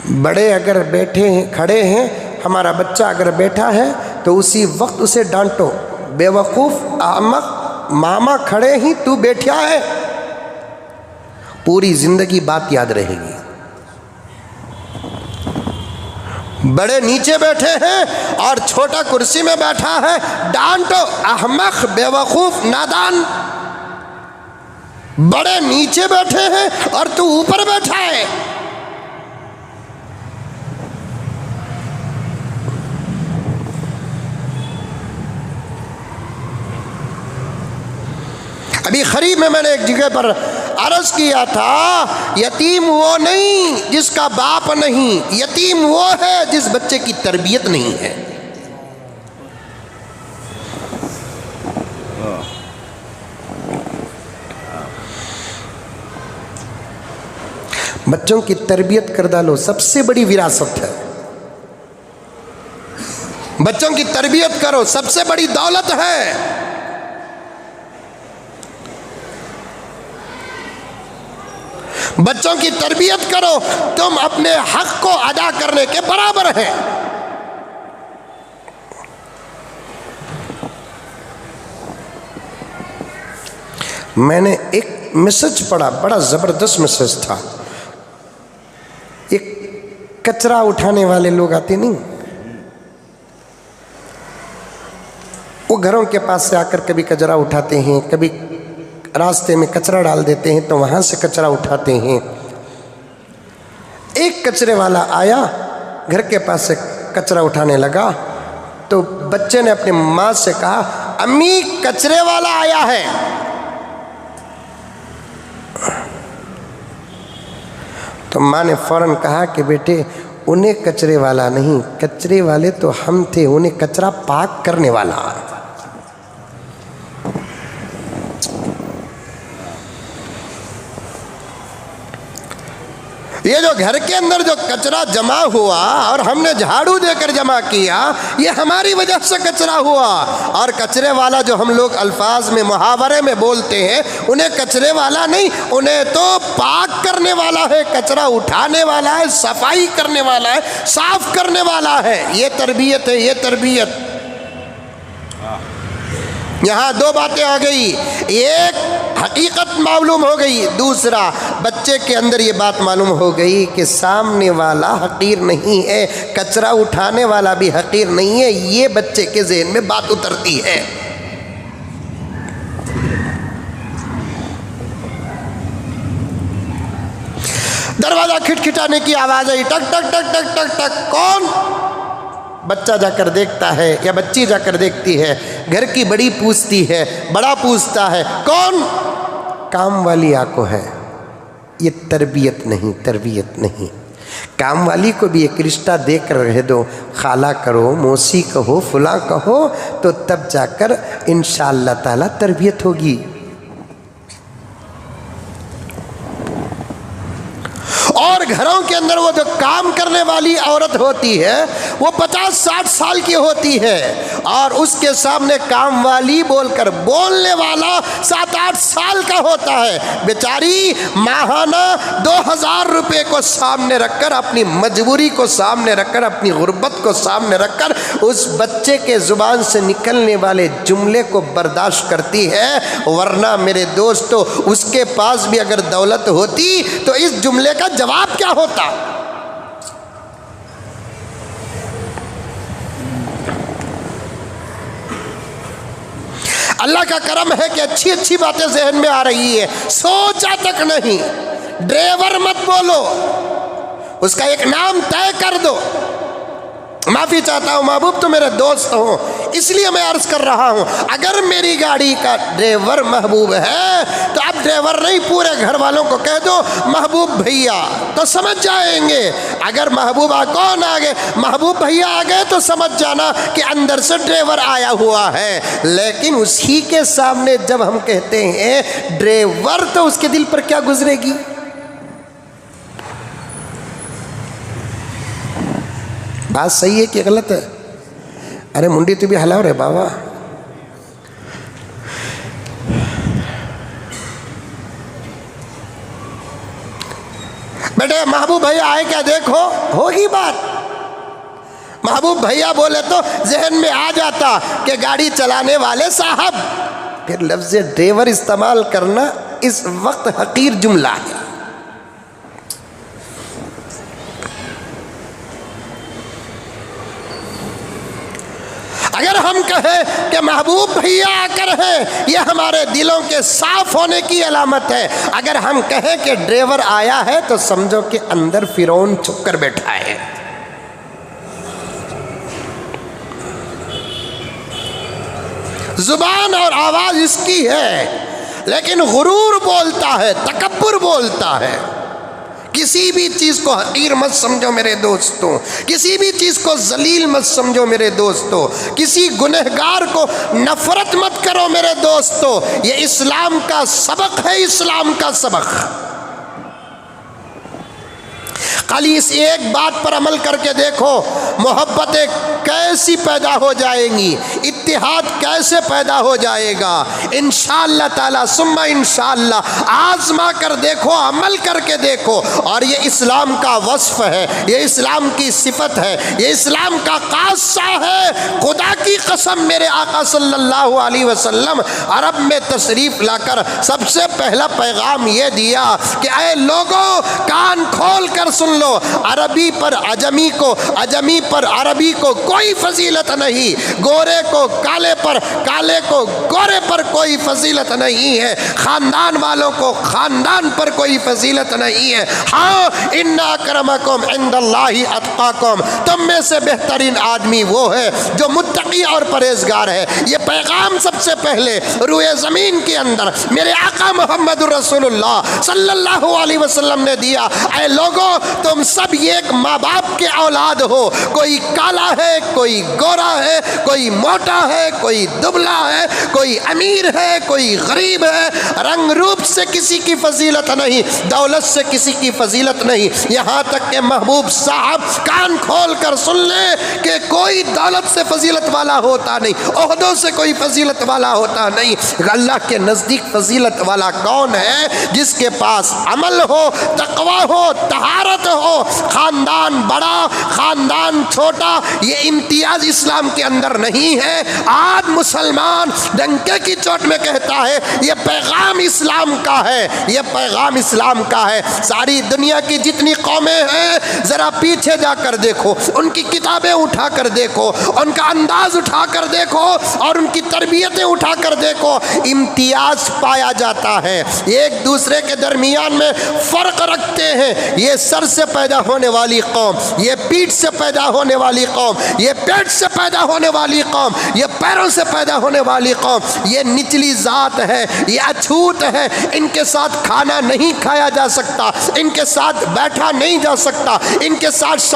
بڑے اگر بیٹھے ہیں کھڑے ہیں، ہمارا بچہ اگر بیٹھا ہے تو اسی وقت اسے ڈانٹو، بے وقوف احمق، ماما کھڑے ہی تو بیٹھا ہے، پوری زندگی بات یاد رہے گی۔ بڑے نیچے بیٹھے ہیں اور چھوٹا کرسی میں بیٹھا ہے، ڈانٹو، احمق، بے وقوف، نادان۔ بڑے نیچے بیٹھے ہیں اور تو اوپر بیٹھا ہے۔ ابھی قریب میں نے ایک جگہ پر عرض کیا تھا، یتیم وہ نہیں جس کا باپ نہیں، یتیم وہ ہے جس بچے کی تربیت نہیں ہے۔ بچوں کی تربیت کر ڈالو، سب سے بڑی وراثت ہے۔ بچوں کی تربیت کرو، سب سے بڑی دولت ہے۔ بچوں کی تربیت کرو، تم اپنے حق کو ادا کرنے کے برابر ہیں۔ میں نے ایک میسج پڑھا، بڑا زبردست میسج تھا۔ ایک کچرا اٹھانے والے لوگ آتے نہیں، وہ گھروں کے پاس سے آ کر کبھی کچرا اٹھاتے ہیں، کبھی راستے میں کچرا ڈال دیتے ہیں تو وہاں سے کچرا اٹھاتے ہیں۔ ایک کچرے والا آیا، گھر کے پاس سے کچرا اٹھانے لگا تو بچے نے اپنی ماں سے کہا، امی کچرے والا آیا ہے۔ تو ماں نے فوراً کہا کہ بیٹے انہیں کچرے والا نہیں، کچرے والے تو ہم تھے، انہیں کچرا پاک کرنے والا۔ یہ جو گھر کے اندر جو کچرا جمع ہوا اور ہم نے جھاڑو دے کر جمع کیا، یہ ہماری وجہ سے کچرا ہوا۔ اور کچرے والا جو ہم لوگ الفاظ میں محاورے میں بولتے ہیں، انہیں کچرے والا نہیں، انہیں تو پاک کرنے والا ہے، کچرا اٹھانے والا ہے، صفائی کرنے والا ہے، صاف کرنے والا ہے۔ یہ تربیت ہے، یہ تربیت۔ یہاں دو باتیں آ گئی، ایک حقیقت معلوم ہو گئی، دوسرا بچے کے اندر یہ بات معلوم ہو گئی کہ سامنے والا حقیر نہیں ہے، کچرا اٹھانے والا بھی حقیر نہیں ہے۔ یہ بچے کے ذہن میں بات اترتی ہے۔ دروازہ کھٹکھٹانے کی آواز آئی، ٹک ٹک ٹک ٹک ٹک ٹک، کون؟ بچہ جا کر دیکھتا ہے یا بچی جا کر دیکھتی ہے، گھر کی بڑی پوچھتی ہے، بڑا پوچھتا ہے، کون؟ کام والی آکو ہے۔ یہ تربیت نہیں، تربیت نہیں۔ کام والی کو بھی ایک رشتہ دے کر رہ دو، خالہ کرو، موسی کہو، فلاں کہو، تو تب جا کر انشاءاللہ تعالی تربیت ہوگی۔ اور گھروں کے اندر وہ جو کام کرنے والی عورت ہوتی ہے وہ 50-60 سال کی ہوتی ہے، اور اس کے سامنے کام والی بول کر بولنے والا 7-8 سال کا ہوتا ہے۔ بیچاری ماہانہ 2000 روپے کو سامنے رکھ کر، اپنی مجبوری کو سامنے رکھ کر، اپنی غربت کو سامنے رکھ کر اس بچے کے زبان سے نکلنے والے جملے کو برداشت کرتی ہے۔ ورنہ میرے دوستو، اس کے پاس بھی اگر دولت ہوتی تو اس جملے کا جواب کیا ہوتا؟ اللہ کا کرم ہے کہ اچھی اچھی باتیں ذہن میں آ رہی ہے، سوچا تک نہیں۔ ڈرائیور مت بولو، اس کا ایک نام طے کر دو۔ معافی چاہتا ہوں محبوب، تو میرے دوست ہوں اس لیے میں عرض کر رہا ہوں، اگر میری گاڑی کا ڈرائیور محبوب ہے تو اب ڈرائیور نہیں، پورے گھر والوں کو کہہ دو محبوب بھیا، تو سمجھ جائیں گے۔ اگر محبوبہ کون آ گئے، محبوب بھیا آ گئے، تو سمجھ جانا کہ اندر سے ڈرائیور آیا ہوا ہے۔ لیکن اسی کے سامنے جب ہم کہتے ہیں ڈرائیور، تو اس کے دل پر کیا گزرے گی؟ بات صحیح ہے کہ غلط ہے؟ ارے منڈی تو بھی ہلاؤ رہے بابا۔ بیٹے محبوب بھیا آئے کیا دیکھو، ہوگی بات۔ محبوب بھیا بولے تو ذہن میں آ جاتا کہ گاڑی چلانے والے صاحب، پھر لفظ ڈرائیور استعمال کرنا اس وقت حقیر جملہ ہے۔ اگر ہم کہیں کہ محبوب بھیا آ کر ہیں، یہ ہمارے دلوں کے صاف ہونے کی علامت ہے۔ اگر ہم کہیں کہ ڈرائیور آیا ہے تو سمجھو کہ اندر فرعون چھپ کر بیٹھا ہے۔ زبان اور آواز اس کی ہے، لیکن غرور بولتا ہے، تکبر بولتا ہے۔ کسی بھی چیز کو حقیر مت سمجھو میرے دوستوں، کسی بھی چیز کو ذلیل مت سمجھو میرے دوستوں، کسی گنہگار کو نفرت مت کرو میرے دوستوں۔ یہ اسلام کا سبق ہے، اسلام کا سبق۔ خالی اس ایک بات پر عمل کر کے دیکھو، محبتیں کیسی پیدا ہو جائیں گی، اتحاد کیسے پیدا ہو جائے گا۔ انشاءاللہ تعالی ثم انشاءاللہ آزما کر دیکھو، عمل کر کے دیکھو، اور یہ اسلام کا وصف ہے، یہ اسلام کی صفت ہے، یہ اسلام کا خاصہ ہے۔ خدا کی قسم میرے آقا صلی اللہ علیہ وسلم عرب میں تشریف لا کر سب سے پہلا پیغام یہ دیا کہ اے لوگوں کان کھول کر سن لو، عربی پر عجمی کو، عجمی پر عربی کو کوئی فضیلت نہیں، گورے کو کالے پر، کالے کو گورے پر کوئی فضیلت نہیں ہے، خاندان والوں کو خاندان پر کوئی فضیلت نہیں ہے۔ ہاں ان اکرمکم عند اللہ اتقاکم، تم میں سے بہترین آدمی وہ ہے جو متقی اور پرہیزگار ہے۔ یہ پیغام سب سے پہلے روئے زمین کے اندر میرے آقا محمد رسول اللہ صلی اللہ علیہ وسلم نے دیا۔ اے لوگوں تم سب ایک ماں باپ کے اولاد ہو، کوئی کالا ہے، کوئی گورا ہے، کوئی موٹا ہے، کوئی دبلا ہے، کوئی امیر ہے، کوئی غریب ہے، رنگ روپ سے کسی کی فضیلت نہیں، دولت سے کسی کی فضیلت نہیں، یہاں تک کہ محبوب صاحب کان کھول کر سن لیں کہ کوئی دولت سے فضیلت والا ہوتا نہیں، عہدوں سے کوئی فضیلت والا ہوتا نہیں۔ اللہ کے نزدیک فضیلت والا کون ہے؟ جس کے پاس عمل ہو، تقوی ہو، طہارت ہو، خاندان بڑا خاندان چھوٹا، یہ امتیاز اسلام کے اندر نہیں ہے۔ آج مسلمان ڈنکے کی چوٹ میں کہتا ہے یہ پیغام اسلام کا ہے، یہ پیغام اسلام کا ہے۔ ساری دنیا کی جتنی قومیں ہیں ذرا پیچھے جا کر دیکھو، ان کی کتابیں اٹھا کر دیکھو، ان کا انداز اٹھا کر دیکھو، اور ان کی تربیتیں اٹھا کر دیکھو، امتیاز پایا جاتا ہے۔ ایک دوسرے کے درمیان میں فرق رکھتے ہیں۔ یہ سر سے پیدا ہونے والی قوم، یہ پیٹھ سے پیدا ہونے والی قوم، یہ پیٹ سے پیدا ہونے والی قوم، یہ پیروں سے پیدا ہونے والی قوم، یہ نچلی ذات ہے، یہ اچھوت ہے، ان کے ساتھ کھانا نہیں کھایا جا سکتا، ان کے ساتھ بیٹھا نہیں جا سکتا، ان کے ساتھ